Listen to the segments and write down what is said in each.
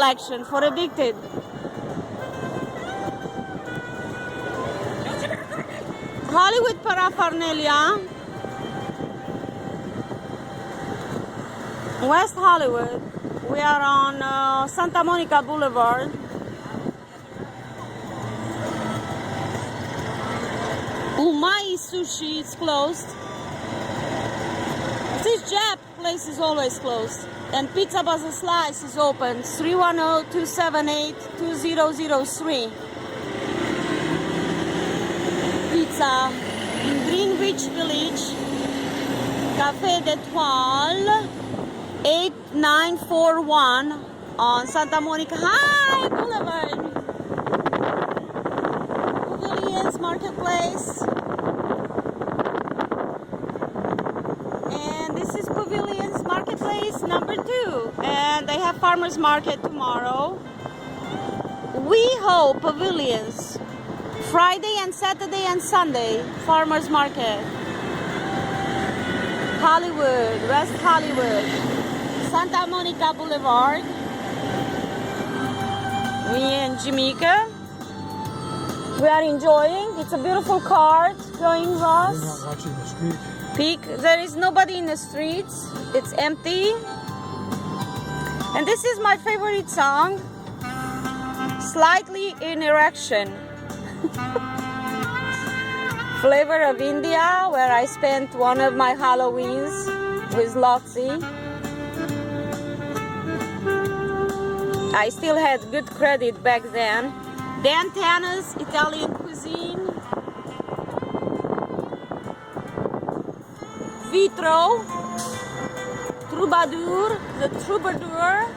selection for Addicted. Hollywood paraphernalia. West Hollywood. We are on Santa Monica Boulevard. Umai Sushi is closed. This Jap place is always closed. And Pizza Baza Slice is open. 310-278-2003. Pizza in Greenwich Village. Café d'Etoile. 8941 on Santa Monica High Boulevard. Pavilions Marketplace. And this is Pavilions Marketplace number 2. And they have Farmers Market tomorrow. We hope Pavilions. Friday and Saturday and Sunday. Farmers Market. Hollywood, West Hollywood. Santa Monica Boulevard. We in Jamaica. We are enjoying. It's a beautiful cart going, Ross. We're not watching the street. Peak. There is nobody in the streets. It's empty. And this is my favorite song. Slightly in Erection. Flavor of India, where I spent one of my Halloweens with Lotzi. I still had good credit back then. Dan Tana's Italian cuisine. Vitro. Troubadour, the Troubadour.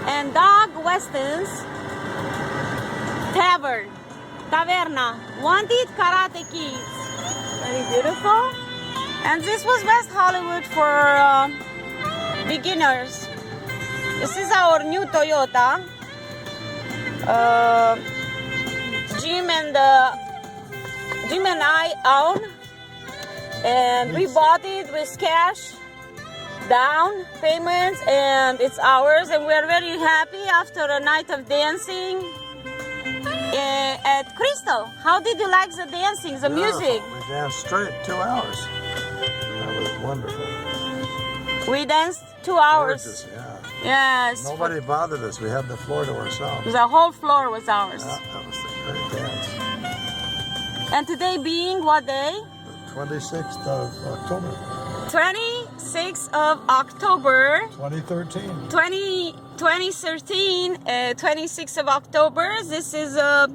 And Dog Weston's Tavern. Taverna. Wanted Karate Kids. Very beautiful. And this was West Hollywood for beginners. This is our new Toyota. Jim and I own, and we bought it with cash, down payments, and it's ours. And we're very happy after a night of dancing at Crystal. How did you like the dancing, the music? We danced straight 2 hours. That was wonderful. We danced 2 hours. Gorgeous, yeah. Yes. Nobody bothered us. We had the floor to ourselves. The whole floor was ours. Yeah, that was a great dance. And today being what day? The 26th of October. 26th of October. 2013. 2013, 26th of October. This is 4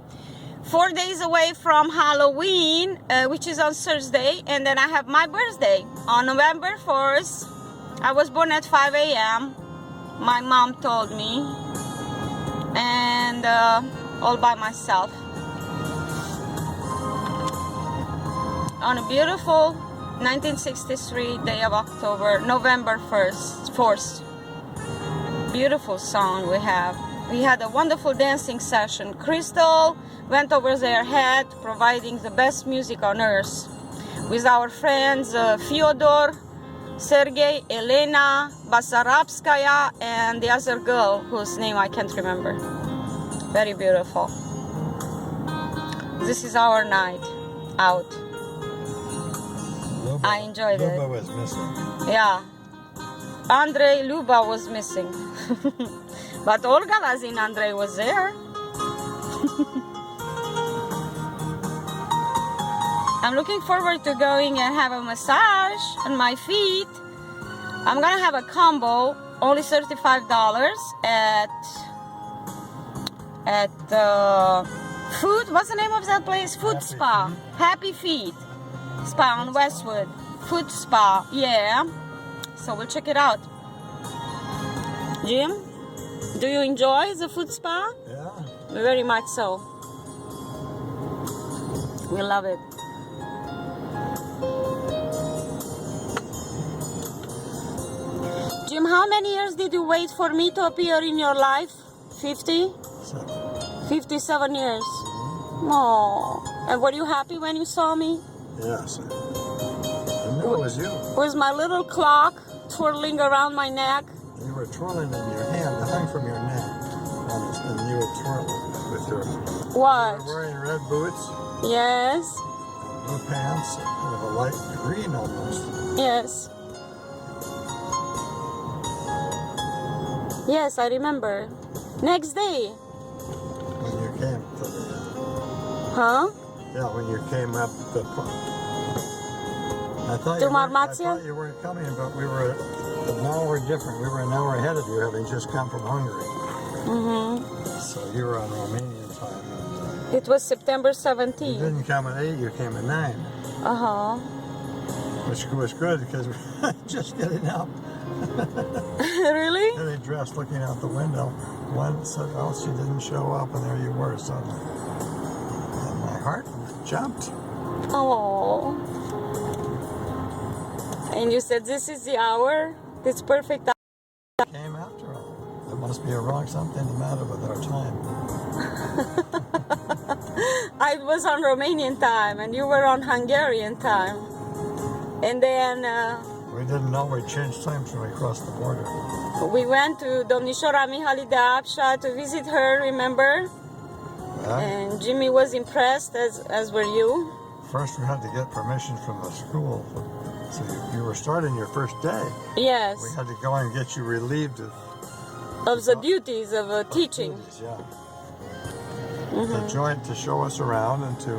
days away from Halloween, which is on Thursday. And then I have my birthday on November 4th. I was born at 5 a.m. My mom told me. And all by myself. On a beautiful 1963 day of October, November 4th. Beautiful song we have. We had a wonderful dancing session. Crystal went over their head, providing the best music on earth. With our friends Fyodor, Sergey, Elena, Basarabskaya, and the other girl whose name I can't remember. Very beautiful. This is our night out. Luba, I enjoyed it. Luba was missing. Yeah. Andrei Luba was missing. But Olga LAZIN Andrei was there. I'm looking forward to going and have a massage on my feet. I'm gonna have a combo, only $35 at Food. What's the name of that place? Food Happy Spa. Feet. Happy Feet Spa on Westwood. Food Spa. Yeah. So we'll check it out. Jim, do you enjoy the food spa? Yeah. Very much so. We love it. Jim, how many years did you wait for me to appear in your life? 50? 57 years. Oh. And were you happy when you saw me? Yes. I knew it was you. Was my little clock twirling around my neck? You were twirling in your hand that hung from your neck. do a tour with her. What? You're wearing red boots, Yes. blue pants, kind of a light green almost. Yes. Yes, I remember. Next day. When you came to the, Huh? yeah, when you came up the, I thought To you weren't- Marmația? I thought you weren't coming, but now we're different. We were an hour ahead of you, having just come from Hungary. So you were on Romanian time. It was September You 17th. didn't come at 8, you came at 9. Uh-huh. Which was good because we were just getting up. Really? Really dressed, looking out the window. One said, oh, she didn't show up, and there you were suddenly. And my heart jumped. Oh. And you said this is the hour? It's perfect. Came after all. There must be something the matter with our time. I was on Romanian time and you were on Hungarian time. And then We didn't know we changed times when we crossed the border. we went to Domnișoara Mihaly de Apșa to visit her, remember? Yeah. And Jimmy was impressed, as were you. First, we had to get permission from the school. So you were starting your first day. Yes, We had to go and get you relieved of the duties of teaching. duties, yeah. The joint to show us around and to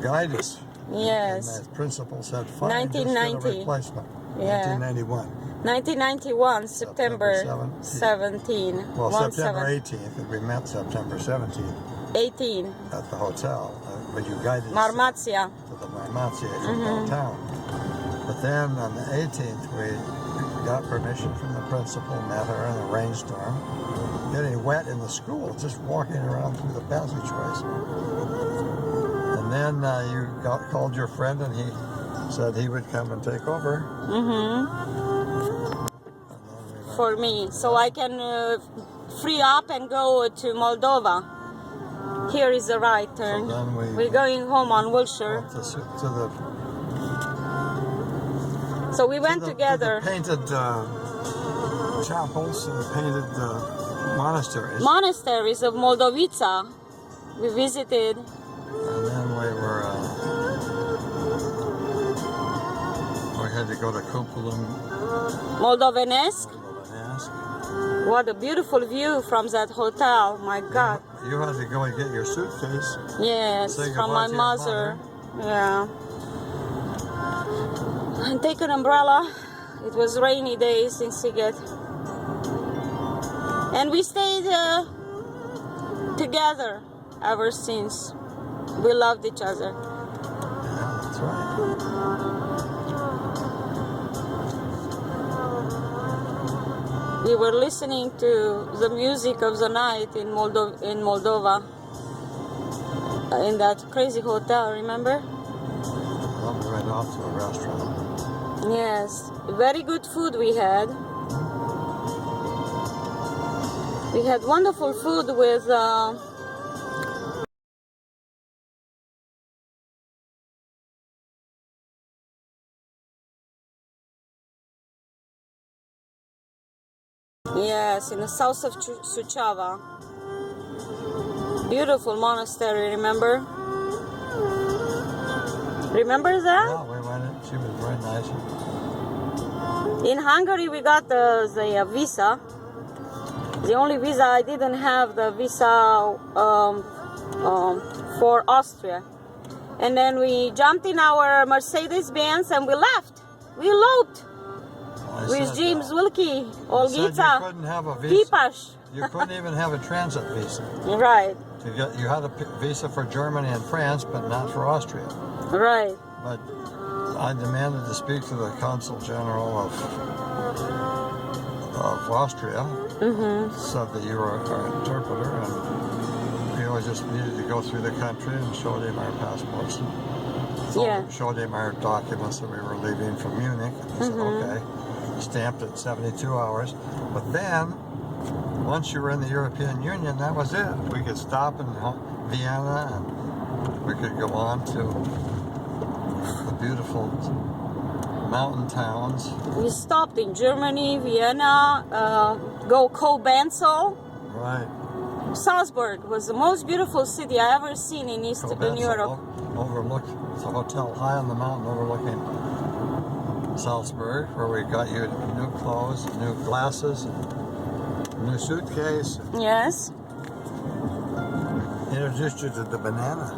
guide us. Yes, And the principal said, fine, just get a 1990. replacement. Yeah. 1991. 1991, September September 17. Well, 1 September 7. 18th, and we met September 17th 18. at the hotel. But you guided us Marmația. to the Marmația from downtown. But then on the 18th, we got permission from the principal, met her in a rainstorm, getting wet in the school, just walking around through the passageways. And then you called your friend, and he said he would come and take over. For me, so I can free up and go to Moldova. Here is the right turn. then We're going home on Wilshire. To the So we went to the together. painted chapels and painted monasteries. Monasteries of Moldovica. We visited. And then we had to go to Kupulum, Moldovenesc. Moldovenesc. What a beautiful view from that hotel. My God. You had to go and get your suitcase. Yes, Say from goodbye my to your mother. Yeah. And take an umbrella. It was rainy days in Siget. And we stayed together ever since. We loved each other. Yeah, that's right. We were listening to the music of the night in Moldova. In that crazy hotel, remember? Well, we went off to a restaurant. Yes, very good food we had. We had wonderful food with yes, in the south of Suceava. Beautiful monastery, remember? Remember that? Yeah, we went in. She was very nice. In Hungary, we got the visa. The only visa I didn't have the visa for Austria. And then we jumped in our Mercedes-Benz and we left. We eloped I with said, James Wilkie, said you Olga, couldn't have a visa. Pipash. You couldn't even have a transit visa. Right, You had a visa for Germany and France, but not for Austria. right. But I demanded to speak to the Consul General of Austria. Said that you were our interpreter, and we always just needed to go through the country and showed him our passports. Yeah. Showed him our documents that we were leaving from Munich. He said, okay. Stamped it 72 hours. But then, once you were in the European Union, that was it. We could stop in Vienna, and we could go on to the beautiful mountain towns. We stopped in Germany, Vienna, go Cobenso. Right. Salzburg was the most beautiful city I ever seen in Eastern Europe. Overlooked. It's a hotel high on the mountain overlooking Salzburg, where we got you new clothes, new glasses, new suitcase. Yes. Introduced you to the banana.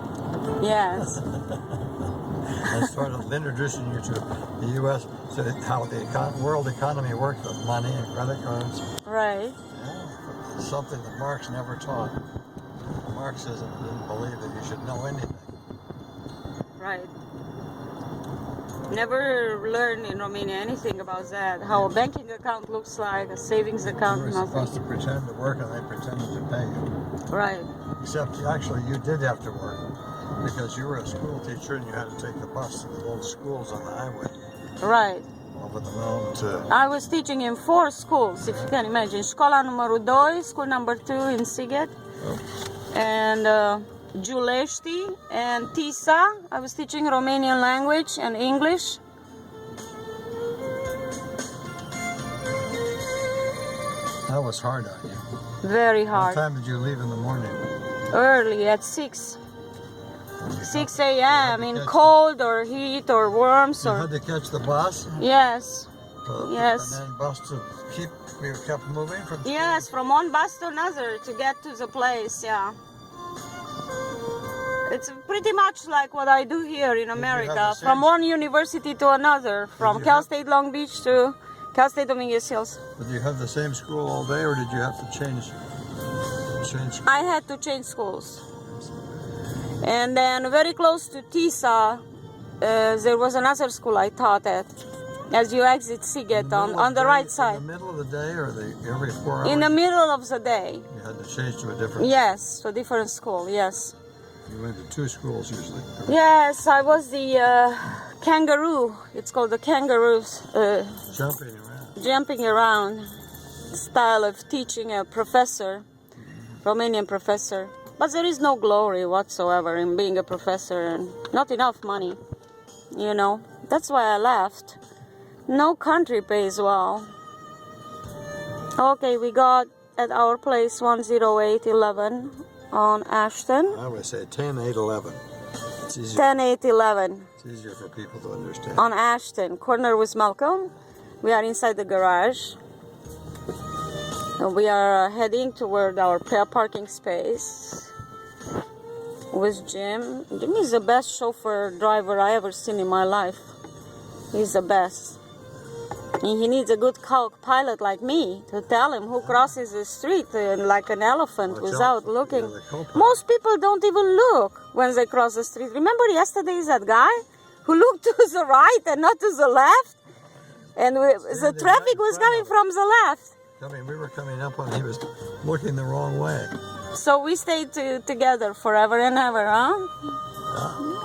Yes. And sort of introducing you to the U.S., to how the world economy works with money and credit cards. Right. Yeah, something that Marx never taught. Marxism didn't believe that you should know anything. Right. Never learned in Romania anything about that. How a banking account looks like, a savings account, You were nothing. supposed to pretend to work and they pretended to pay you. Right. Except actually you did have to work because you were a school teacher and you had to take the bus to the old schools on the highway Right. over the mountain to... I was teaching in 4 schools, if you can imagine. Școala numărul 2, school number 2 in Sighet. And Giulești and Tisa. I was teaching Romanian language and English. That was hard on you. Very What hard. time did you leave in the morning? Early at 6 a.m. in cold or heat or worms You or... had to catch the bus? Yes. Yes. And then bus to keep... We kept moving from... Yes, from one bus to another to get to the place, yeah. It's pretty much like what I do here in America, from one university to another, from Cal State Long Beach to Cal State Dominguez Hills. Did you have the same school all day or did you have to change I had to change schools. And then very close to Tisa, there was another school I taught at. As you exit Sighet on the right side. In the middle of the day or every 4 hours? In the middle of the day. You had to change to a different... Yes, to a different school, yes. You went to 2 schools usually. Yes, I was the kangaroo. It's called the kangaroos. Jumping around style of teaching a professor, Romanian professor. But there is no glory whatsoever in being a professor and not enough money, you know. That's why I left. No country pays well. Okay, we got at our place 10811 on Ashton. I would say 10-8-11. It's easier. 10-8-11. It's easier for people to understand. On Ashton, corner with Malcolm. We are inside the garage. And we are heading toward our parking space with Jim. Jim is the best chauffeur driver I ever seen in my life. He's the best. And he needs a good pilot like me to tell him who crosses the street like an elephant without looking. Most people don't even look when they cross the street. Remember yesterday that guy who looked to the right and not to the left? And the traffic was coming from the left. I mean, we were coming up and he was looking the wrong way. So we stayed together forever and ever, huh?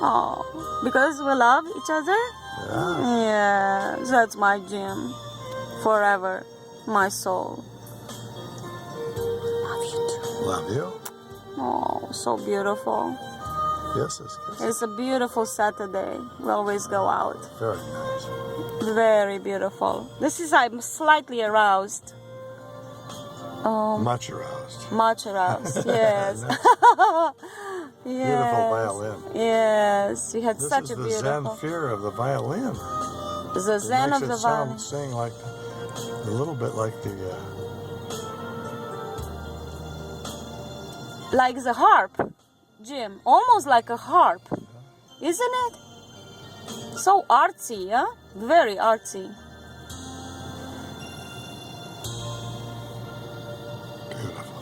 Oh, because we love each other? Yeah, that's my Jim. Forever, my soul. Love you too. Love you. Oh, so beautiful. Kisses. It's a beautiful Saturday. We always go out. Very nice. Very beautiful. I'm slightly aroused. Much aroused. Much aroused, yes. Beautiful violin. Yes, you had such a beautiful... This is the Zen fear of the violin. The Zen of the violin. Sing like a little bit like the... Like the harp, Jim. Almost like a harp. Isn't it? So artsy, yeah? Very artsy. Beautiful.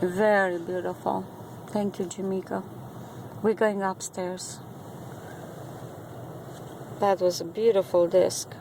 Very beautiful. Thank you, Jamaica. We're going upstairs. That was a beautiful disc.